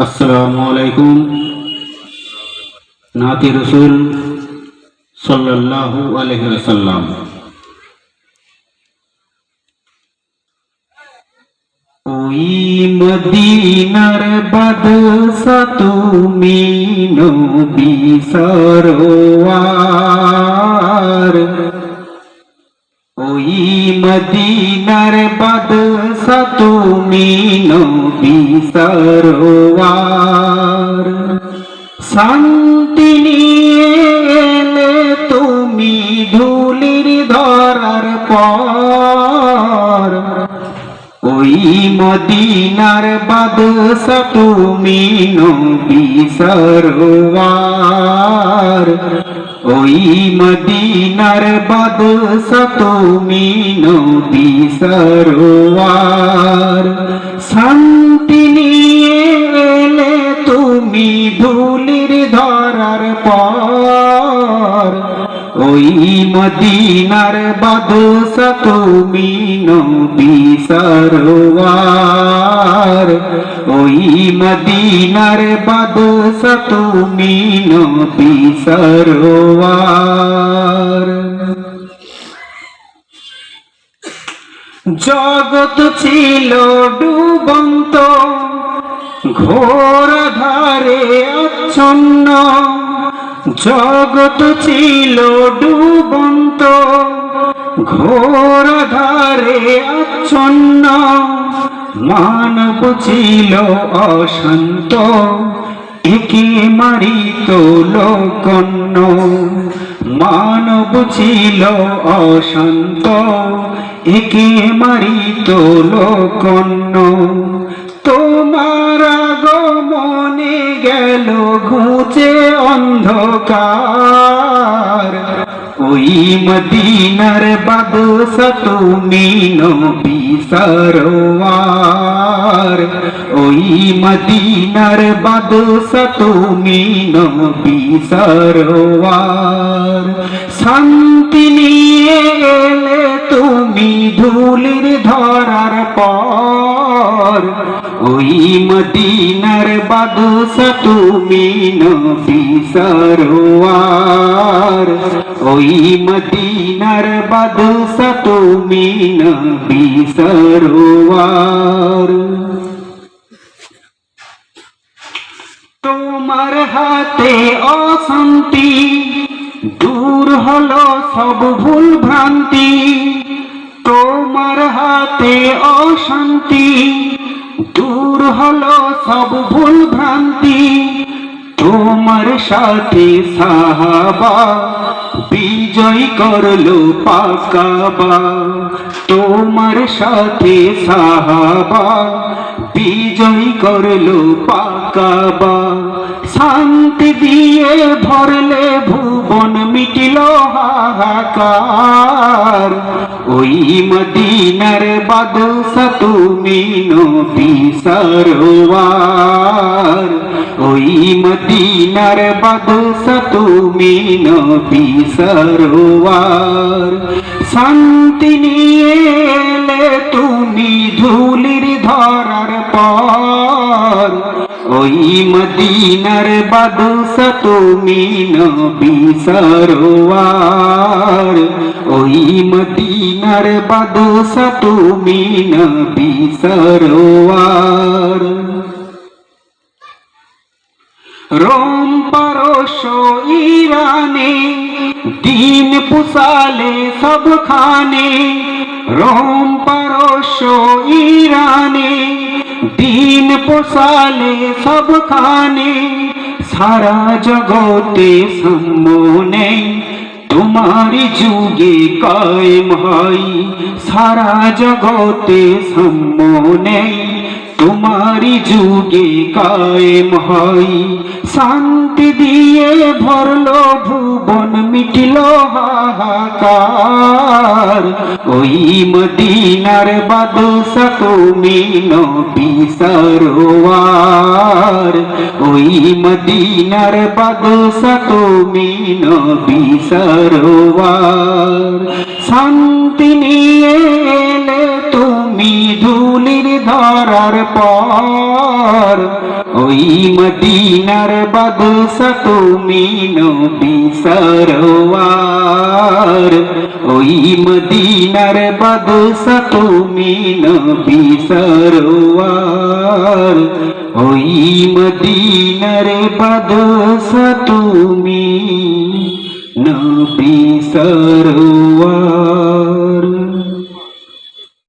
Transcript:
আসসালামু আলাইকুম। নাতি রসুল সাল্লাল্লাহু আলাইহি ওয়াসাল্লাম। ওই মদিনার বাদশা তুমি নবী সরওয়ার, ওই মদিনার বাদশা তুমি নবী সরওয়ার। শান্তি নিয়ে এলে তুমি ধুলির ধরার পর, ওই মদিনার বাদশা তুমি নবী সরওয়ার, ওই মদিনার বাদশা তুমি নবী সরওয়ার। শান্তি নিয়ে এলে তুমি ধুলির ধরার পর, ওই মদিনার বাদশা তুমি নবী সরওয়ার, ওই মদিনার বাদশা তুমি নবী সরওয়ার। জগৎ ছিল ডুবন্ত ঘোর ধারে আচ্ছন্ন, জগৎ ছিল ডুবন্ত ঘোর ধারে আচ্ছন্ন, মানব ছিল অশান্ত একে মারিত লোকন্য, মানব ছিল অশান্ত একে মারিত লোকন্য। তোমার আগমনে গেল ঘুচে অন্ধকার, ওই মদিনার বাদশা তুমি নবী সরওয়ার, ওই মদিনার বাদশা তুমি নবী সরওয়ার। শান্তি নিয়ে এলে তুমি ধুলির ধরার পর, ওই মদিনার বাদশা তুমি নবী সরওয়ার, ওই মদিনার বাদশা তুমি নবী সরওয়ার। তোমার হাতে অশান্তি দূর হলো সব ভুল ভ্রান্তি, তোমার হাতে অশান্তি দূর হলো সব ভুল ভ্রান্তি। তোমার সাথে সাহাবা বিজয় করলো পাকাবা, তোমার সাথে সাহাবা বিজয় করলো পাকাবা। শান্তি দিয়ে ভরলে ভুবন মিটিল হাহাকার, ওই মদিনার বাদশা তুমি নবী সরওয়ার, ওই মদিনার বাদশা তুমি নবী সরওয়ার। শান্তি নিয়ে এলে তুমি ধুলির ধরার পর, ওই মদিনার বাদশা তুমি নবী সরওয়ার, ওই মদিনার বাদশা তুমি নবী সরওয়ার। রোম পারস্য ইরানে দিন পুষালে সবখানে, রোম পারস্য ইরানে দিন পোষালে সবখানে। সারা জগতে সামনে তোমারি যুগে কায়েম হয়, সারা জগতে সামনে তোমারি যুগে কায়েম হয়। শান্তি দিয়ে ভরলো ভুবন মিটিল হাহাকার, ওই মদিনার বাদশা তুমি নবী সরওয়ার, ওই মদিনার বাদশা তুমি নবী সরওয়ার। শান্তি নিয়ে এলে তুমি ধুলির ধরার পর, ওই মদিনার বাদশা তুমি নবী সরওয়ার ওই মদিনার বাদশা তুমি নবী সরওয়ার ওই মদিনার বাদশা তুমি নবী সরওয়ার